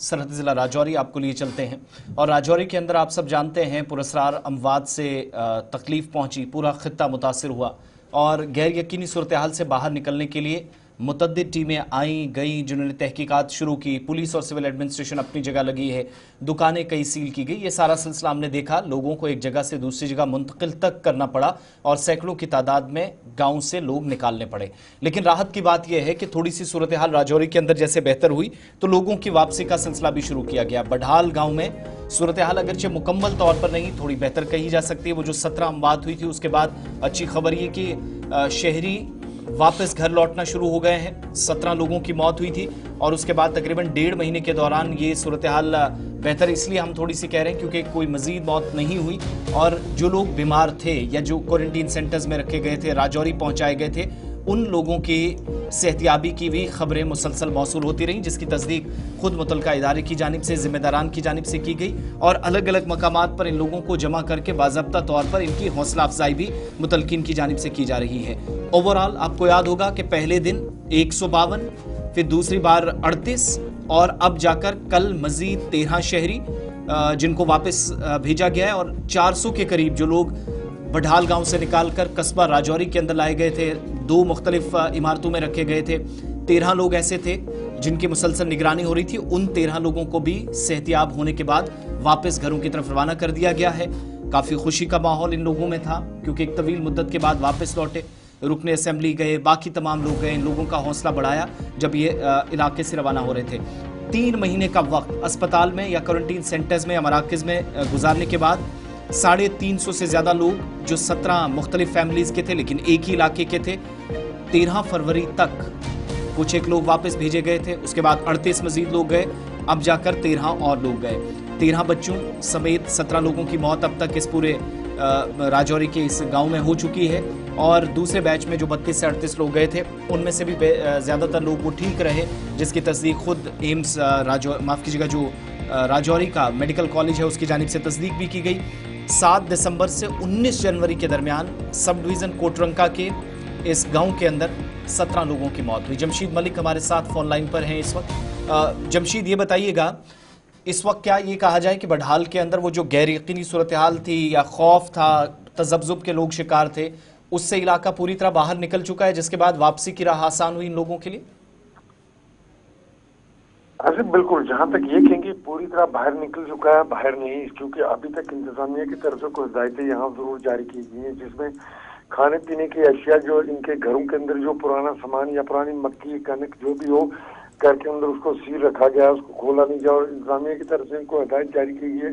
सरहदी जिला राजौरी आपको लिए चलते हैं। और राजौरी के अंदर आप सब जानते हैं पुरस्रार अमवात से तकलीफ पहुंची, पूरा खित्ता मुतासिर हुआ और गैर यकीनी सूरत हाल से बाहर निकलने के लिए मुतद्दिद टीमें आई गई, जिन्होंने तहकीकात शुरू की। पुलिस और सिविल एडमिनिस्ट्रेशन अपनी जगह लगी है, दुकानें कई सील की गई। ये सारा सिलसिला हमने देखा। लोगों को एक जगह से दूसरी जगह मुंतकिल तक करना पड़ा और सैकड़ों की तादाद में गांव से लोग निकालने पड़े। लेकिन राहत की बात यह है कि थोड़ी सी सूरत हाल राजौरी के अंदर जैसे बेहतर हुई तो लोगों की वापसी का सिलसिला भी शुरू किया गया। बढाल गाँव में सूरत हाल अगरचे मुकम्मल तौर पर नहीं, थोड़ी बेहतर कही जा सकती है। वो जो 17 अमवात हुई थी उसके बाद अच्छी खबर ये कि शहरी वापस घर लौटना शुरू हो गए हैं। 17 लोगों की मौत हुई थी और उसके बाद तकरीबन 1.5 महीने के दौरान ये सूरत हाल बेहतर इसलिए हम थोड़ी सी कह रहे हैं क्योंकि कोई मजीद मौत नहीं हुई। और जो लोग बीमार थे या जो क्वारंटीन सेंटर्स में रखे गए थे, राजौरी पहुंचाए गए थे, उन लोगों की सेहतियाबी की भी खबरें मुसलसल मौसूल होती रहीं, जिसकी तस्दीक खुद मुतलका इदारे की जानिब से, जिम्मेदारान की जानिब से की गई और अलग अलग मकामात पर इन लोगों को जमा करके बाज़ाब्ता तौर पर इनकी हौसला अफजाई भी मुतलकिन की जानिब से की जा रही है। ओवरऑल आपको याद होगा कि पहले दिन 152, फिर दूसरी बार 38 और अब जाकर कल मजीद 13 शहरी जिनको वापस भेजा गया है और 400 के करीब जो लोग बढाल गांव से निकालकर कस्बा राजौरी के अंदर लाए गए थे, 2 मुख्तलिफ इमारतों में रखे गए थे। 13 लोग ऐसे थे जिनकी मुसलसल निगरानी हो रही थी। उन 13 लोगों को भी सेहतियाब होने के बाद वापस घरों की तरफ रवाना कर दिया गया है। काफ़ी खुशी का माहौल इन लोगों में था क्योंकि एक तवील मुद्दत के बाद वापस लौटे। रुकने असेंबली गए, बाकी तमाम लोग गए। इन लोगों का हौसला बढ़ाया जब ये इलाके से रवाना हो रहे थे। 3 महीने का वक्त अस्पताल में या क्वारंटीन सेंटर्स में या मराकज़ में गुजारने के बाद 350 से ज़्यादा लोग जो 17 मुख्तलिफ फैमिलीज़ के थे लेकिन एक ही इलाके के थे, 13 फरवरी तक कुछ एक लोग वापस भेजे गए थे। उसके बाद 38 मजीद लोग गए, अब जाकर 13 और लोग गए। 13 बच्चों समेत 17 लोगों की मौत अब तक इस पूरे राजौरी के इस गांव में हो चुकी है और दूसरे बैच में जो 32 से 38 लोग गए थे उनमें से भी ज़्यादातर लोग वो ठीक रहे, जिसकी तस्दीक खुद एम्स जो राजौरी का मेडिकल कॉलेज है उसकी जानिब से तस्दीक भी की गई। 7 दिसंबर से 19 जनवरी के दरमियान सब डिवीज़न कोटरंका के इस गांव के अंदर 17 लोगों की मौत हुई। जमशीद मलिक हमारे साथ फोन लाइन पर हैं इस वक्त। जमशीद, ये बताइएगा इस वक्त क्या ये कहा जाए कि बढाल के अंदर वो जो गैर यकीनी सूरत हाल थी या खौफ था, तजब्जुब के लोग शिकार थे, उससे इलाका पूरी तरह बाहर निकल चुका है जिसके बाद वापसी की राह आसान हुई इन लोगों के लिए? अरे बिल्कुल, जहाँ तक ये कहेंगे पूरी तरह बाहर निकल चुका है, बाहर नहीं, क्योंकि अभी तक इंतजामिया की तरफ से कुछ हिदायतें यहाँ जरूर जारी की गई हैं जिसमें खाने पीने की अशिया जो इनके घरों के अंदर जो पुराना सामान या पुरानी मक्की कनक जो भी हो घर के अंदर उसको सील रखा गया, उसको खोला नहीं जाए और इंतजामिया की तरफ से इनको हिदायत जारी की गई है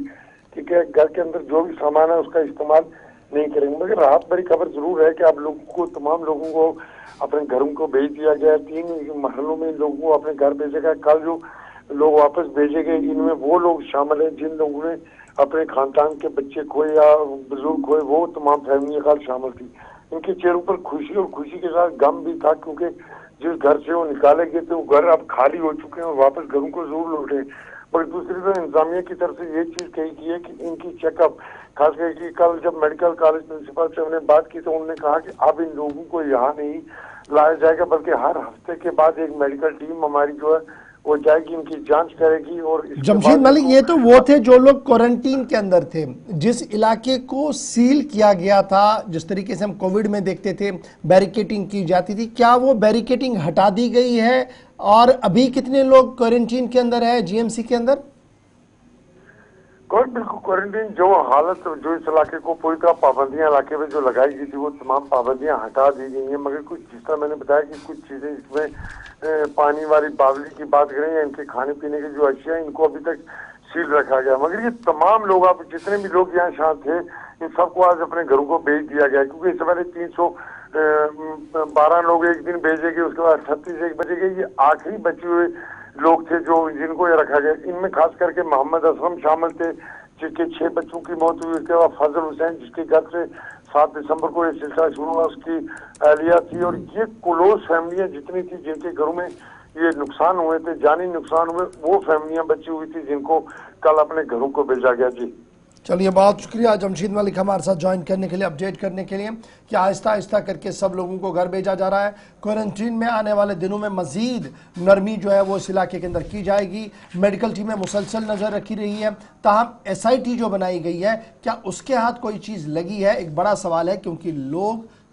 कि घर के अंदर जो भी सामान है उसका इस्तेमाल नहीं करेंगे। मगर राहत भरी खबर जरूर है कि अब लोगों को, तमाम लोगों को अपने घरों को भेज दिया गया। 3 महलों में लोगों को अपने घर भेजा गया। कल जो लोग वापस भेजे गए इनमें वो लोग शामिल हैं जिन लोगों ने अपने खानदान के बच्चे खोए या बुजुर्ग खोए, वो तमाम फैमिलियां कल शामिल थी। इनके चेहरों पर खुशी और खुशी के साथ गम भी था क्योंकि जिस घर से वो निकाले गए थे वो घर अब खाली हो चुके हैं और वापस घरों को जरूर लौटे। और दूसरी तरफ इंतजामिया की तरफ से ये चीज कही गई है कि इनकी चेकअप, खास करके कल जब मेडिकल कॉलेज प्रिंसिपल से हमने बात की तो उन्होंने कहा कि अब इन लोगों को यहाँ नहीं लाया जाएगा बल्कि हर हफ्ते के बाद एक मेडिकल टीम हमारी जो है वो जाएगी, इनकी जांच करेगी। और जमशीद मलिक, ये तो वो थे जो लोग क्वारंटीन के अंदर थे, जिस इलाके को सील किया गया था, जिस तरीके से हम कोविड में देखते थे बैरिकेटिंग की जाती थी, क्या वो बैरिकेटिंग हटा दी गई है? और अभी कितने लोग क्वारंटीन के अंदर है जीएमसी के अंदर? बिल्कुल, क्वारंटीन जो हालत जो इस इलाके को पूरी तरह पाबंदियां इलाके में जो लगाई गई थी वो तमाम पाबंदियां हटा दी गई हैं। मगर कुछ, जिस तरह मैंने बताया कि कुछ चीजें इसमें पानी वाली बावली की बात करें या इनके खाने पीने की जो अशिया इनको अभी तक सील रखा गया। मगर ये तमाम लोग, आप जितने भी लोग यहाँ शांत थे, इन सबको आज अपने घरों को भेज दिया गया क्योंकि इससे पहले 312 लोग एक दिन भेजे गए, उसके बाद 38 एक बजे गए। ये आखिरी बचे हुए लोग थे जो जिनको ये रखा गया। इनमें खास करके मोहम्मद असलम शामिल थे जिसके 6 बच्चों की मौत हुई। उसके बाद फजल हुसैन जिसके घर से 7 दिसंबर को ये सिलसिला शुरू हुआ, उसकी अहलिया थी। और ये क्लोज फैमिलियां जितनी थी जिनके घरों में ये नुकसान हुए थे, जानी नुकसान हुए, वो फैमिलियां बची हुई थी जिनको कल अपने घरों को भेजा गया। जी चलिए, बहुत शुक्रिया जमशीद मलिक हमारे साथ ज्वाइन करने के लिए, अपडेट करने के लिए कि आहिस्ता आहिस्ता करके सब लोगों को घर भेजा जा रहा है। क्वारंटीन में आने वाले दिनों में मजीद नरमी जो है वो इस इलाके के अंदर की जाएगी। मेडिकल टीमें मुसलसल नज़र रखी रही है। ताहम SIT जो बनाई गई है, क्या उसके हाथ कोई चीज़ लगी है, एक बड़ा सवाल है, क्योंकि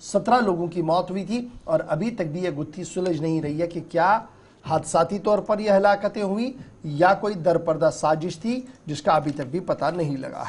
17 लोगों की मौत हुई थी और अभी तक भी ये गुत्थी सुलझ नहीं रही है कि क्या हादसाती तौर पर यह हलाकतें हुई या कोई दरपर्दा साजिश थी जिसका अभी तक भी पता नहीं लगा है।